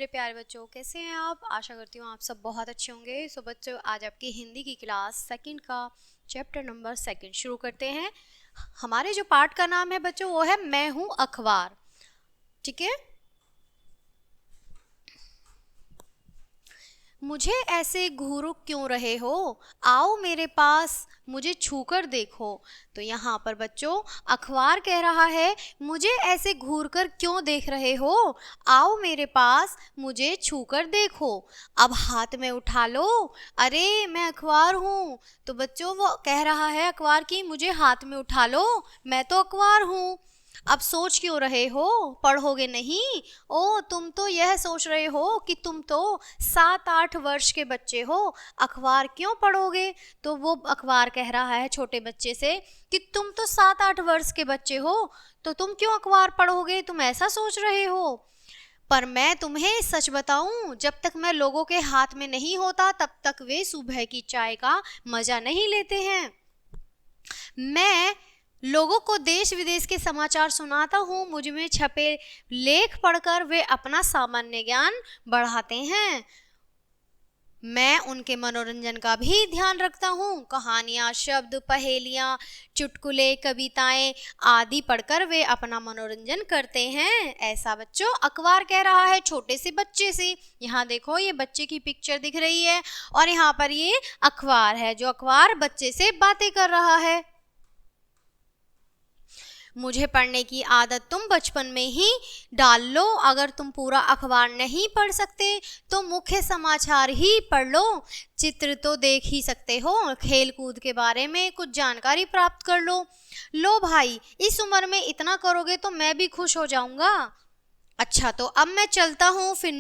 मेरे प्यारे बच्चों, कैसे हैं आप? आशा करती हूँ आप सब बहुत अच्छे होंगे। सो बच्चों, आज आपकी हिंदी की क्लास सेकंड का चैप्टर नंबर 2 शुरू करते हैं। हमारे जो पार्ट का नाम है बच्चों वो है मैं हूँ अखबार। ठीक है। मुझे ऐसे घूर क्यों रहे हो, आओ मेरे पास मुझे छूकर देखो। तो यहाँ पर बच्चों अखबार कह रहा है मुझे ऐसे घूर कर क्यों देख रहे हो, आओ मेरे पास मुझे छूकर देखो। अब हाथ में उठा लो, अरे मैं अखबार हूँ। तो बच्चों वो कह रहा है अखबार की मुझे हाथ में उठा लो, मैं तो अखबार हूँ। अब सोच क्यों रहे हो, पढ़ोगे नहीं? ओ तुम तो यह सोच रहे हो कि तुम तो 7-8 वर्ष के बच्चे हो, अखबार क्यों पढ़ोगे? तो वो अखबार कह रहा है छोटे बच्चे से कि तुम तो 7-8 वर्ष के बच्चे हो, तो तुम क्यों अखबार पढ़ोगे, तुम ऐसा सोच रहे हो। पर मैं तुम्हें सच बताऊं, जब तक मैं लोगों के हाथ में नहीं होता तब तक वे सुबह की चाय का मजा नहीं लेते हैं। मैं लोगों को देश विदेश के समाचार सुनाता हूँ, मुझ में छपे लेख पढ़कर वे अपना सामान्य ज्ञान बढ़ाते हैं। मैं उनके मनोरंजन का भी ध्यान रखता हूँ, कहानियाँ, शब्द, पहेलियाँ, चुटकुले, कविताएं आदि पढ़कर वे अपना मनोरंजन करते हैं। ऐसा बच्चों अखबार कह रहा है छोटे से बच्चे से। यहाँ देखो ये बच्चे की पिक्चर दिख रही है और यहाँ पर ये अखबार है, जो अखबार बच्चे से बातें कर रहा है। मुझे पढ़ने की आदत तुम बचपन में ही डाल लो, अगर तुम पूरा अखबार नहीं पढ़ सकते तो मुख्य समाचार ही पढ़ लो। चित्र तो देख ही सकते हो, खेल कूद के बारे में कुछ जानकारी प्राप्त कर लो। लो भाई, इस उम्र में इतना करोगे तो मैं भी खुश हो जाऊंगा। अच्छा तो अब मैं चलता हूँ, फिर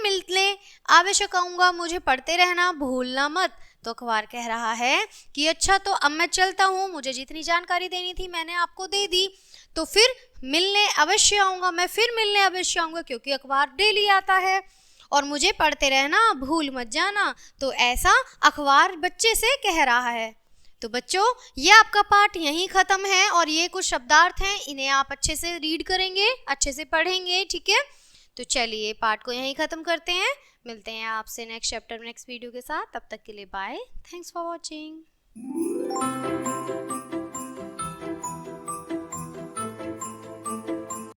मिलने आवश्यक आऊँगा, मुझे पढ़ते रहना भूलना मत। तो अखबार कह रहा है कि अच्छा तो अब मैं चलता हूँ, मुझे जितनी जानकारी देनी थी मैंने आपको दे दी, तो फिर मिलने अवश्य आऊँगा, मैं फिर मिलने अवश्य आऊँगा, क्योंकि अखबार डेली आता है और मुझे पढ़ते रहना भूल मत जाना। तो ऐसा अखबार बच्चे से कह रहा है। तो बच्चों ये आपका पाठ यहीं ख़त्म है और ये कुछ शब्दार्थ हैं, इन्हें आप अच्छे से रीड करेंगे, अच्छे से पढ़ेंगे। ठीक है, तो चलिए पाठ को यहीं ख़त्म करते हैं। मिलते हैं आपसे नेक्स्ट चैप्टर नेक्स्ट वीडियो के साथ। तब तक के लिए बाय, थैंक्स फॉर वॉचिंग।